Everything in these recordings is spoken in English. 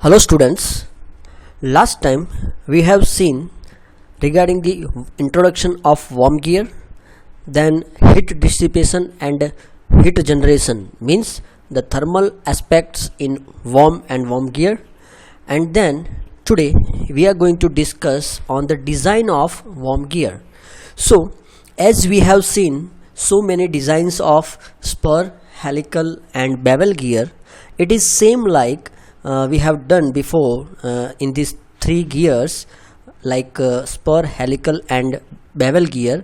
Hello students, last time we have seen regarding the introduction of warm gear, then heat dissipation and heat generation, means the thermal aspects in warm and warm gear, and then today we are going to discuss on the design of warm gear. So as we have seen so many designs of spur, helical and bevel gear, it is same like we have done before in these three gears like spur, helical and bevel gear.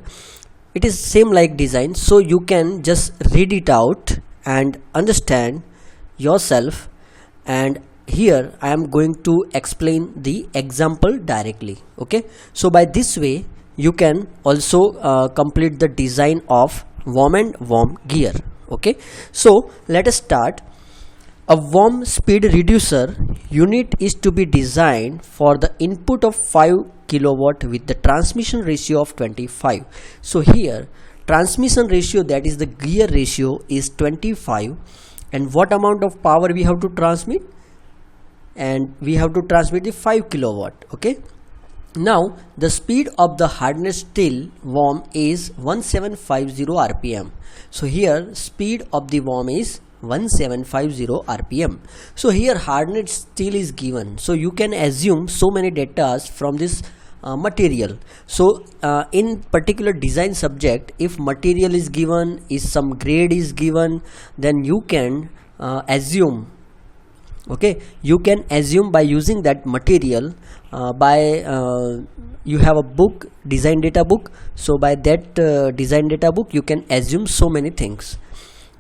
It is same like design, so you can just read it out and understand yourself, and here I am going to explain the example directly. Okay, so by this way you can also complete the design of warm and warm gear. Okay, so let us start. A warm speed reducer unit is to be designed for the input of 5 kilowatt with the transmission ratio of 25. So here transmission ratio, that is the gear ratio, is 25, and what amount of power we have to transmit? And we have to transmit the 5 kilowatt. Okay, now the speed of the hardened steel worm is 1750 rpm. So here speed of the worm is 1750 rpm. So here hardened steel is given, so you can assume so many data from this material. So in particular design subject, if material is given, is some grade is given, then you can assume. Okay, you can assume by using that material you have a book, design data book, so by that design data book you can assume so many things.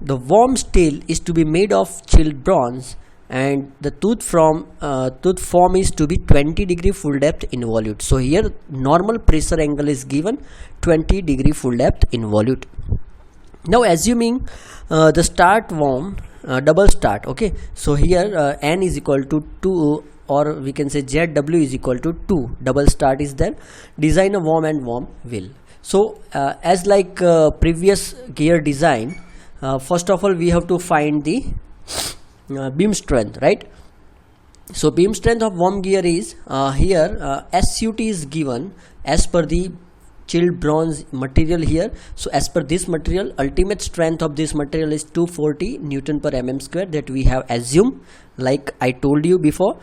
The warm steel is to be made of chilled bronze, and the tooth form is to be 20-degree full depth involute. So here normal pressure angle is given 20-degree full depth involute. Now assuming the start worm double start. Okay, so here n is equal to 2, or we can say ZW is equal to 2, double start is there. Design a worm and worm wheel. So as like previous gear design, first of all we have to find the beam strength, right? So beam strength of worm gear is here SUT is given as per the chilled bronze material here. So as per this material, ultimate strength of this material is 240 Newton per mm square, that we have assumed like I told you before.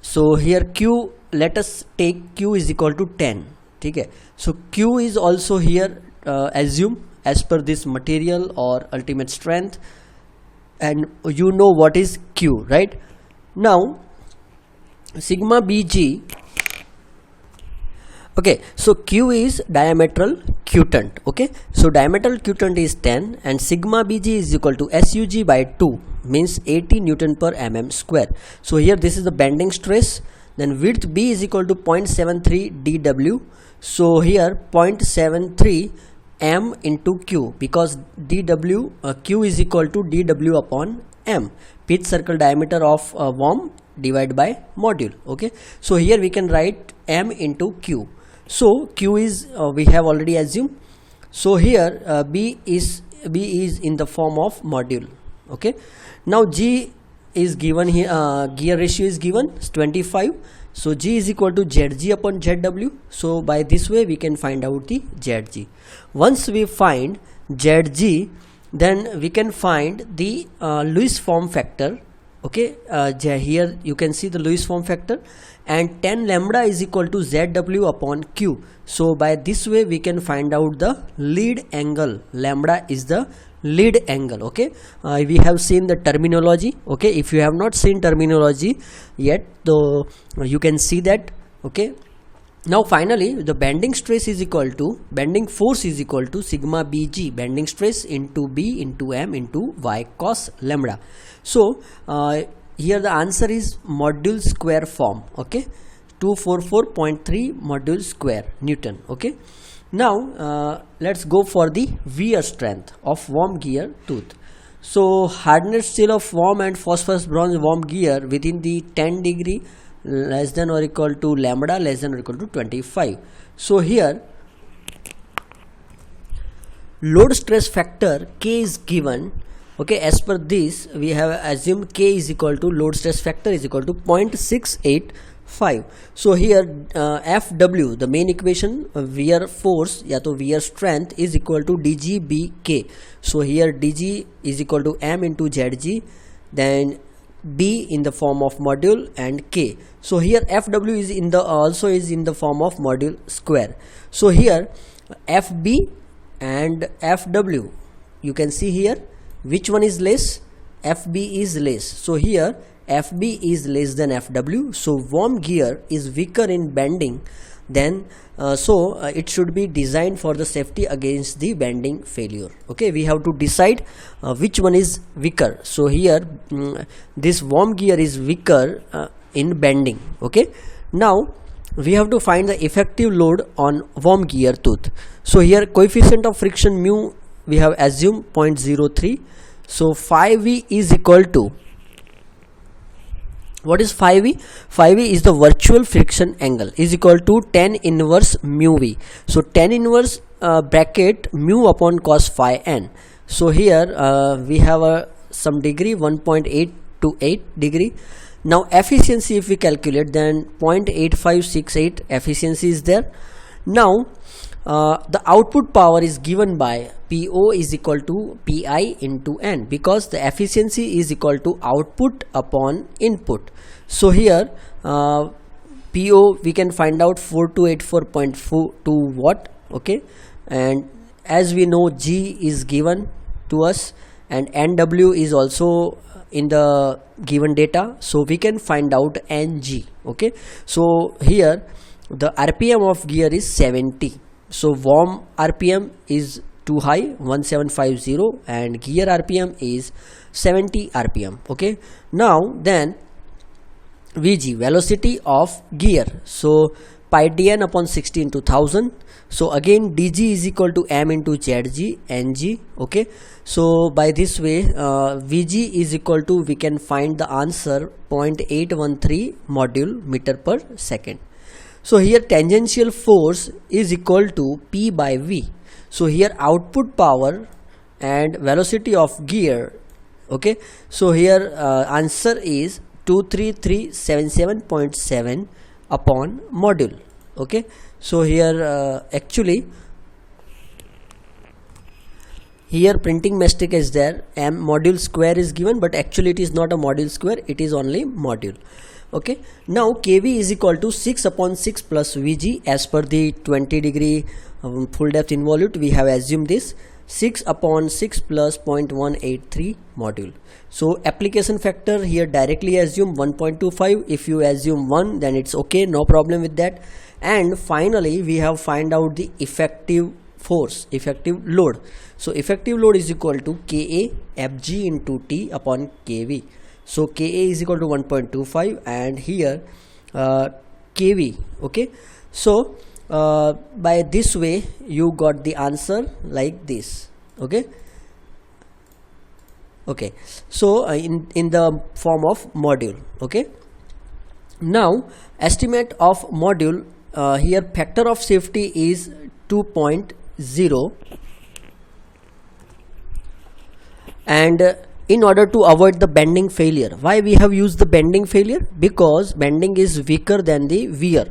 So here Q, let us take Q is equal to 10. Okay, so Q is also here assume as per this material or ultimate strength, and you know what is Q, right? Now sigma BG. Okay, so Q is diametral cutant. Okay, so diametral cutant is 10 and sigma BG is equal to SUG by 2, means 80 Newton per mm square. So here this is the bending stress. Then width B is equal to 0.73 dW. So here 0.73 m into Q, because dW Q is equal to dW upon m, pitch circle diameter of worm divided by module. Okay, so here we can write m into Q. So Q is we have already assumed. So here B is in the form of module. Okay, now G is given here, gear ratio is given 25. So G is equal to ZG upon ZW. So by this way we can find out the ZG. Once we find ZG, then we can find the Lewis form factor. Okay, here you can see the Lewis form factor, and 10 lambda is equal to ZW upon Q. So by this way we can find out the lead angle. Lambda is the lead angle. Okay, we have seen the terminology. Okay, if you have not seen terminology yet, though you can see that. Okay, now finally the bending stress is equal to, bending force is equal to sigma BG, bending stress into B into M into Y cos lambda. So here the answer is module square form. Okay, 244.3 module square Newton. Okay, now let's go for the wear strength of worm gear tooth. So hardened steel of worm and phosphorus bronze worm gear within the 10 degree less than or equal to lambda less than or equal to 25. So here load stress factor K is given Okay, as per this we have assumed K is equal to load stress factor is equal to 0.685. So here Fw, the main equation, wear force या तो wear strength is equal to dgbk. So here dg is equal to m into zg, then b in the form of module and k. So here Fw is in the also is in the form of module square. So here Fb and Fw, you can see here which one is less. Fb is less, so here Fb is less than Fw. So worm gear is weaker in bending then it should be designed for the safety against the bending failure. Okay, we have to decide which one is weaker. So here this worm gear is weaker in bending. Okay, now we have to find the effective load on worm gear tooth. So here coefficient of friction mu we have assumed 0.03. So phi v is equal to, what is phi v? Phi v is the virtual friction angle is equal to tan inverse mu v. So tan inverse bracket mu upon cos phi n. So here we have some degree 1.828 degree. Now efficiency, if we calculate, then 0.8568 efficiency is there. Now the output power is given by PO is equal to PI into N, because the efficiency is equal to output upon input. So here PO we can find out 4284.42 watt. Okay, and as we know G is given to us and NW is also in the given data, so we can find out NG. Okay, so here the RPM of gear is 70. So worm RPM is too high, 1750, and gear RPM is 70 RPM. Okay, now then VG, velocity of gear, so pi dn upon 60 into 1000. So again dg is equal to m into zg ng. Okay, so by this way Vg is equal to, we can find the answer 0.813 module meter per second. So here tangential force is equal to P by V. So here output power and velocity of gear. Okay, so here answer is 23377.7 upon module. Okay, so here actually here printing mistake is there, m module square is given, but actually it is not a module square, it is only module. Okay, now kV is equal to 6 upon 6 plus Vg as per the 20 degree full depth involute. We have assumed this 6 upon 6 plus 0.183 module. So application factor here directly assume 1.25. If you assume 1, then it's okay, no problem with that. And finally we have find out the effective force, effective load. So effective load is equal to Ka Fg into T upon Kv. So Ka is equal to 1.25 and here Kv. Okay, so by this way you got the answer like this. Okay, okay, so in the form of module. Okay, now estimate of module, here factor of safety is 2.0 and in order to avoid the bending failure. Why we have used the bending failure? Because bending is weaker than the wear.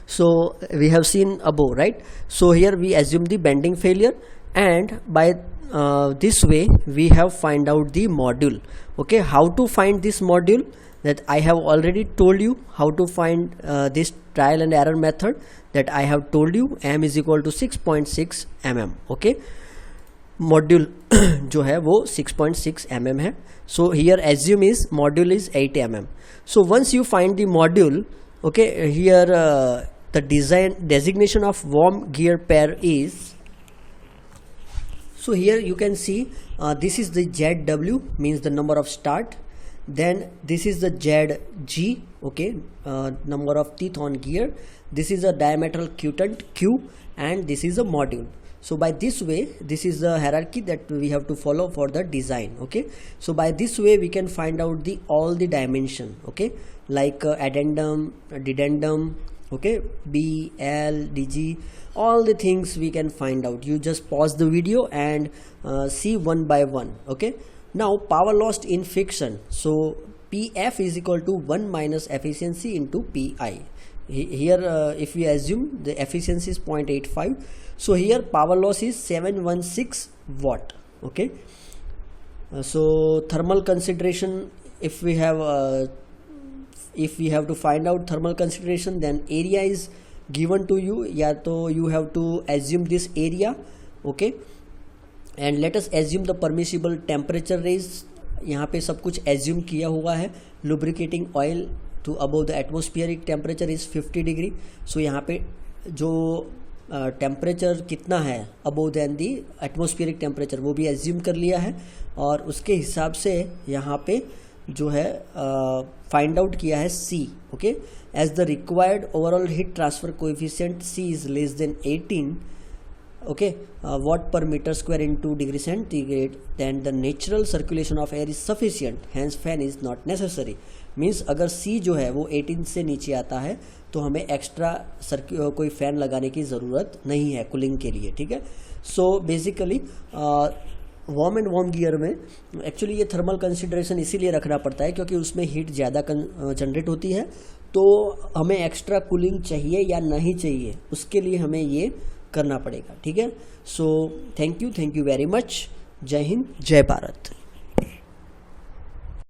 So we have seen above, right? So here we assume the bending failure, and by this way we have find out the module. Okay, how to find this module? That I have already told you how to find this trial and error method, that I have told you m is equal to 6.6 mm. Okay, module जो है वो 6.6 mm है. So here assume is module is 8 mm. So once you find the module, okay, here the designation of worm gear pair is, so here you can see this is the ZW, means the number of start, then this is the ZG, okay, number of teeth on gear, this is a diametral quotient Q, and this is a module. So by this way, this is the hierarchy that we have to follow for the design. Okay, so by this way we can find out the all the dimension, okay, like addendum, dedendum, okay, B, L, DG, all the things we can find out. You just pause the video and see one by one. Okay, Now power lost in friction, so PF is equal to 1 minus efficiency into PI. Here if we assume the efficiency is 0.85, so here power loss is 716 watt. Okay, so thermal consideration, if we have to find out thermal consideration, then area is given to you, या तो you have to assume this area. Okay, and let us assume the permissible temperature range. यहाँ पे सब कुछ assume किया हुआ है. lubricating oil to above the atmospheric temperature is 50 degree. So यहाँ पे जो टेम्परेचर कितना है above than the atmospheric temperature वो भी एज्यूम कर लिया है, और उसके हिसाब से यहाँ पे जो है फाइंड आउट किया है C. Okay, as the required overall heat transfer coefficient C is less than 18 watt per meter square into degree centigrade, then the natural circulation of air is sufficient, hence fan is not necessary. Means अगर C जो है वो 18 से नीचे आता है तो हमें एक्स्ट्रा कोई फ़ैन लगाने की ज़रूरत नहीं है कूलिंग के लिए. ठीक है, so basically warm and warm gear में एक्चुअली ये थर्मल कंसिडरेशन इसीलिए रखना पड़ता है क्योंकि उसमें हीट ज़्यादा जनरेट होती है, तो हमें एक्स्ट्रा कूलिंग चाहिए या नहीं चाहिए उसके लिए हमें ये करना पड़ेगा. ठीक है, so thank you very much. जय हिंद, जय भारत.